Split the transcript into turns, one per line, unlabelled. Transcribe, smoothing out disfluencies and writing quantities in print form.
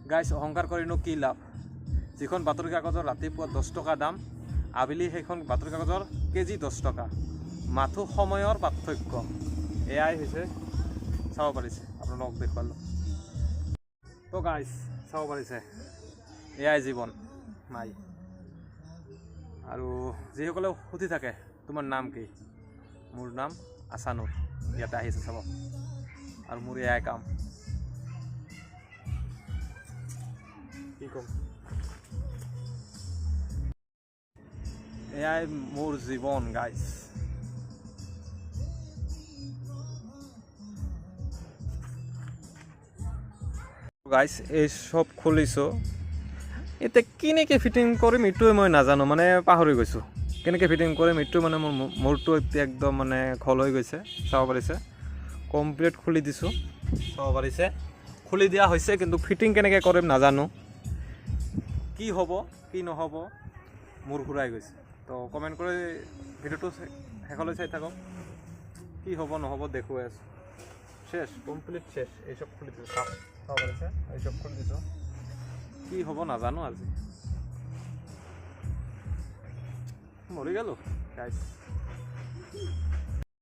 guys অহংকাৰ কৰিনো কি লাভ যিখন বাতৰি কাগজৰ ৰাতিপুৱা 10 টকা দাম আবেলি সেইখন বাতৰি কাগজৰ কেজি 10 টকা মাথো সময়ৰ পাৰ্থক্য এয়াই হৈছে চাব পাৰিছে আপোনালোকক দেখুৱালোঁ তো গাইজ চাব পাৰিছে এয়াই জীৱন নাই আৰু যিসকলে সুধি থাকে তোমাৰ নাম কি মোৰ নাম আছানুৰ ইয়াতে আহিছে চাব আৰু মোৰ এয়াই কাম কি ক'ম এয়াই মোৰ জীৱন গাইজ এই সব খুলিছোঁ এতিয়া কেনেকৈ ফিটিং কৰিম এইটোৱে মই নাজানো মানে পাহৰি গৈছোঁ কেনেকৈ ফিটিং কৰিম এইটো মানে মোৰ মূৰটো এতিয়া একদম মানে খল হৈ গৈছে চাব পাৰিছে কমপ্লিট খুলি দিছোঁ চাব পাৰিছে খুলি দিয়া হৈছে কিন্তু ফিটিং কেনেকৈ কৰিম নাজানো কি হ'ব কি নহ'ব মূৰ ঘূৰাই গৈছে তো কমেণ্ট কৰি ভিডিঅ'টো শেষলৈ চাই থাকক কি হ'ব নহ'ব দেখুৱাই আছোঁ শেষ কমপ্লিট শেষ এইসব খুলি দিছোঁ চাব পাৰিছে এইসব খুলি দিছোঁ কি হ'ব নাজানো আজি মৰি গ'লো গাইজ